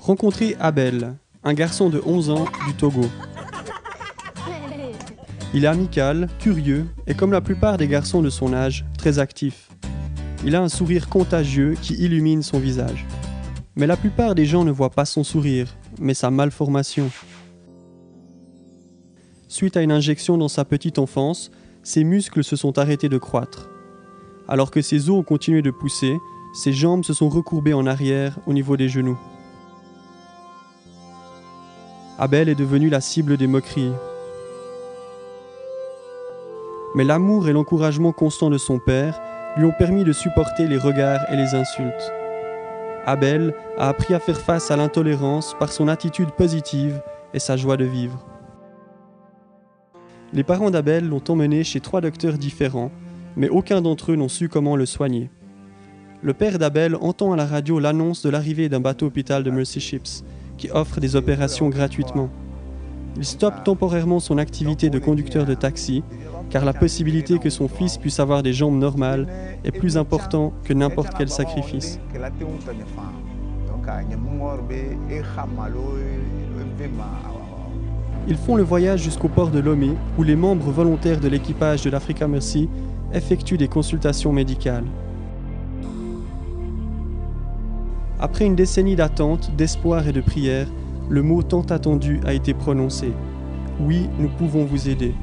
Rencontrez Abel, un garçon de 11 ans du Togo. Il est amical, curieux et comme la plupart des garçons de son âge, très actif. Il a un sourire contagieux qui illumine son visage. Mais la plupart des gens ne voient pas son sourire, mais sa malformation. Suite à une injection dans sa petite enfance, ses muscles se sont arrêtés de croître. Alors que ses os ont continué de pousser, ses jambes se sont recourbées en arrière au niveau des genoux. Abel est devenu la cible des moqueries. Mais l'amour et l'encouragement constant de son père lui ont permis de supporter les regards et les insultes. Abel a appris à faire face à l'intolérance par son attitude positive et sa joie de vivre. Les parents d'Abel l'ont emmené chez 3 docteurs différents, mais aucun d'entre eux n'ont su comment le soigner. Le père d'Abel entend à la radio l'annonce de l'arrivée d'un bateau-hôpital de Mercy Ships, qui offre des opérations gratuitement. Il stoppe temporairement son activité de conducteur de taxi, car la possibilité que son fils puisse avoir des jambes normales est plus importante que n'importe quel sacrifice. Ils font le voyage jusqu'au port de Lomé, où les membres volontaires de l'équipage de l'Africa Mercy effectuent des consultations médicales. Après une décennie d'attente, d'espoir et de prière, le mot tant attendu a été prononcé. Oui, nous pouvons vous aider.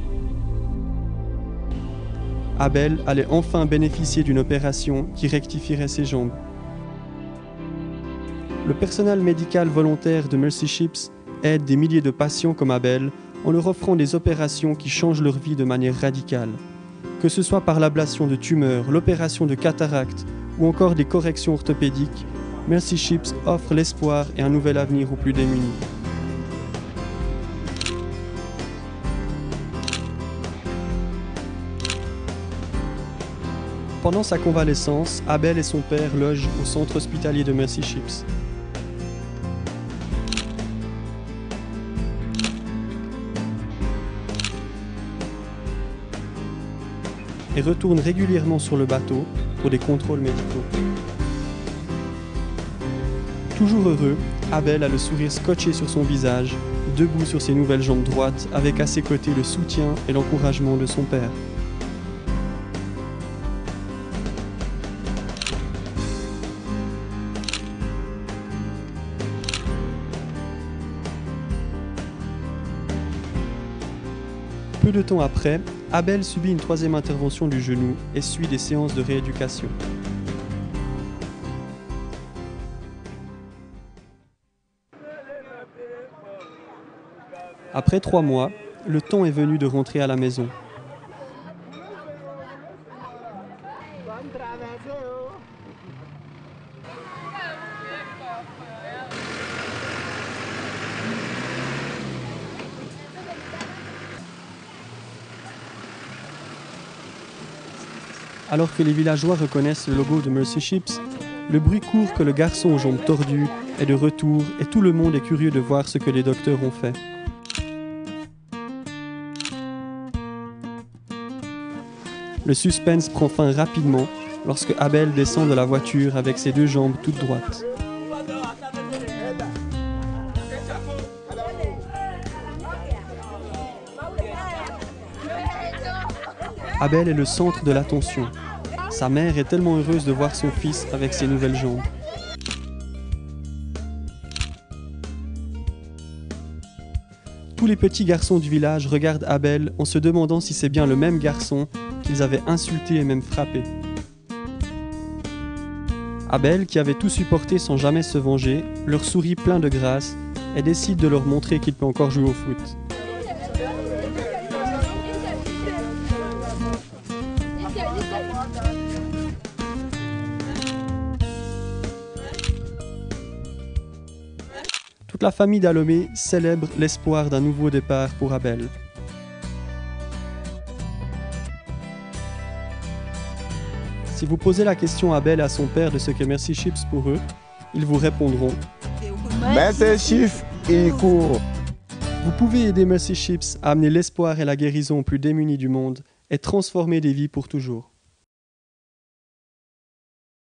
Abel allait enfin bénéficier d'une opération qui rectifierait ses jambes. Le personnel médical volontaire de Mercy Ships aide des milliers de patients comme Abel en leur offrant des opérations qui changent leur vie de manière radicale. Que ce soit par l'ablation de tumeurs, l'opération de cataracte ou encore des corrections orthopédiques, Mercy Ships offre l'espoir et un nouvel avenir aux plus démunis. Pendant sa convalescence, Abel et son père logent au centre hospitalier de Mercy Ships. Et retournent régulièrement sur le bateau pour des contrôles médicaux. Toujours heureux, Abel a le sourire scotché sur son visage, debout sur ses nouvelles jambes droites, avec à ses côtés le soutien et l'encouragement de son père. Peu de temps après, Abel subit une 3e intervention du genou et suit des séances de rééducation. Après 3 mois, le temps est venu de rentrer à la maison. Alors que les villageois reconnaissent le logo de Mercy Ships, le bruit court que le garçon aux jambes tordues est de retour et tout le monde est curieux de voir ce que les docteurs ont fait. Le suspense prend fin rapidement lorsque Abel descend de la voiture avec ses 2 jambes toutes droites. Abel est le centre de l'attention. Sa mère est tellement heureuse de voir son fils avec ses nouvelles jambes. Tous les petits garçons du village regardent Abel en se demandant si c'est bien le même garçon qu'ils avaient insulté et même frappé. Abel, qui avait tout supporté sans jamais se venger, leur sourit plein de grâce et décide de leur montrer qu'il peut encore jouer au foot. Toute la famille d'Alomé célèbre l'espoir d'un nouveau départ pour Abel. Si vous posez la question à Abel et à son père de ce qu'est Mercy Ships pour eux, ils vous répondront Mercy Ships, il court. Vous pouvez aider Mercy Ships à amener l'espoir et la guérison aux plus démunis du monde et transformer des vies pour toujours.